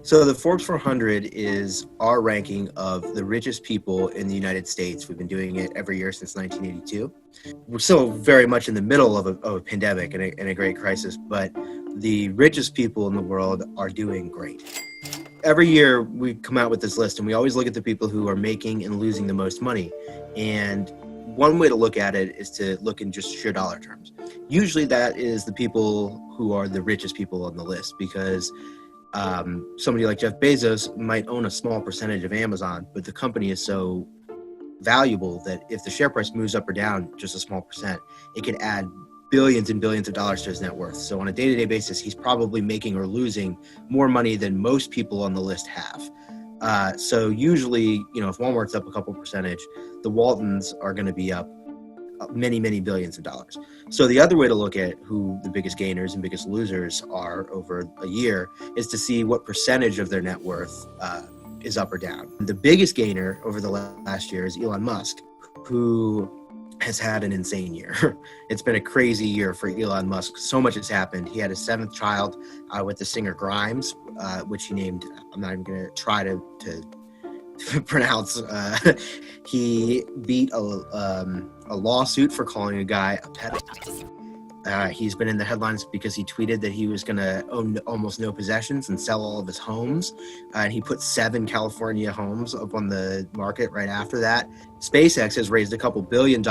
So the Forbes 400 is our ranking of the richest people in the United States. We've been doing it every year since 1982. We're still very much in the middle of a pandemic and a great crisis, but the richest people in the world are doing great. Every year we come out with this list and we always look at the people who are making and losing the most money. And one way to look at it is to look in just sheer dollar terms. Usually that is the people who are the richest people on the list, because somebody like Jeff Bezos might own a small percentage of Amazon, but the company is so valuable that if the share price moves up or down just a small percent, it can add billions and billions of dollars to his net worth. So on a day-to-day basis, he's probably making or losing more money than most people on the list have. So usually, if Walmart's up a couple percentage, the Waltons are going to be up many, many billions of dollars. So the other way to look at who the biggest gainers and biggest losers are over a year is to see what percentage of their net worth is up or down. The biggest gainer over the last year is Elon Musk, who has had an insane year. It's been a crazy year for Elon Musk. So much has happened. He had his 7th child with the singer Grimes, which he named, I'm not even going to try to pronounce. He beat a lawsuit for calling a guy a pedophile. He's been in the headlines because he tweeted that he was going to own almost no possessions and sell all of his homes. And he put 7 California homes up on the market right after that. SpaceX has raised a couple $1 billion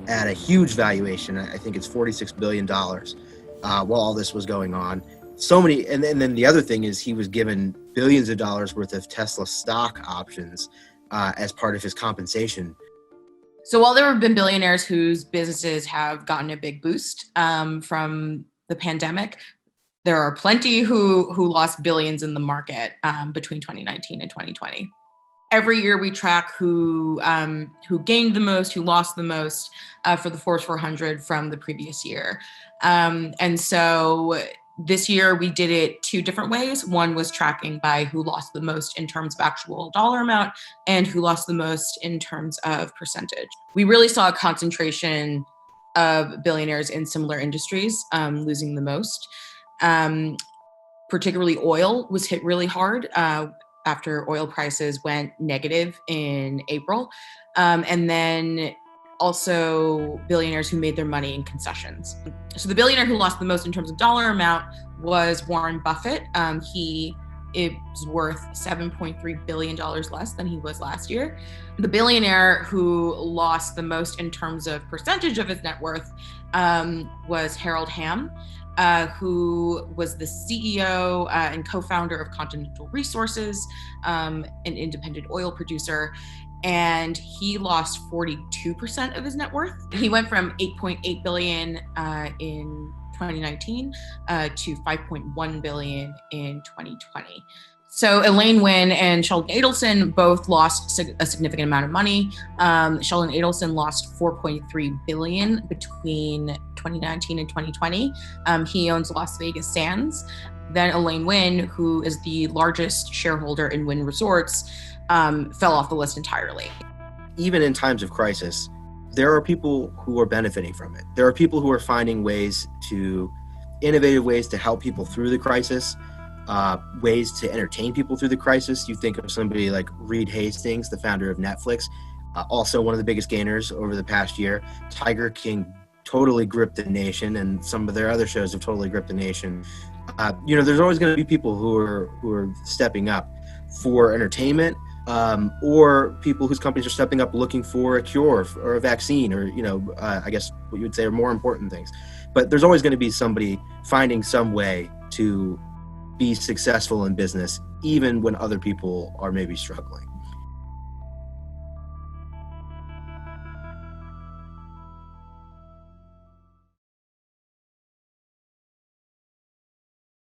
at a huge valuation. I think it's $46 billion while all this was going on. So many, and then the other thing is he was given billions of dollars worth of Tesla stock options as part of his compensation. So while there have been billionaires whose businesses have gotten a big boost from the pandemic, there are plenty who lost billions in the market between 2019 and 2020. Every year we track who gained the most, who lost the most for the Forbes 400 from the previous year. And so this year we did it 2 different ways. One was tracking by who lost the most in terms of actual dollar amount and who lost the most in terms of percentage. We really saw a concentration of billionaires in similar industries losing the most. Particularly oil was hit really hard after oil prices went negative in April. And then also billionaires who made their money in concessions. So the billionaire who lost the most in terms of dollar amount was Warren Buffett. He is worth $7.3 billion less than he was last year. The billionaire who lost the most in terms of percentage of his net worth was Harold Hamm, who was the CEO and co-founder of Continental Resources, an independent oil producer. And he lost 42% of his net worth. He went from 8.8 billion in 2019 to 5.1 billion in 2020. So Elaine Nguyen and Sheldon Adelson both lost a significant amount of money. Sheldon Adelson lost 4.3 billion between 2019 and 2020. He owns Las Vegas Sands. Then Elaine Nguyen, who is the largest shareholder in Wynn Resorts, fell off the list entirely. Even in times of crisis, there are people who are benefiting from it. There are people who are finding innovative ways to help people through the crisis, ways to entertain people through the crisis. You think of somebody like Reed Hastings, the founder of Netflix, also one of the biggest gainers over the past year. Tiger King totally gripped the nation, and some of their other shows have totally gripped the nation. There's always going to be people who are stepping up for entertainment, or people whose companies are stepping up looking for a cure or a vaccine, or I guess what you would say are more important things. But there's always going to be somebody finding some way to be successful in business, even when other people are maybe struggling.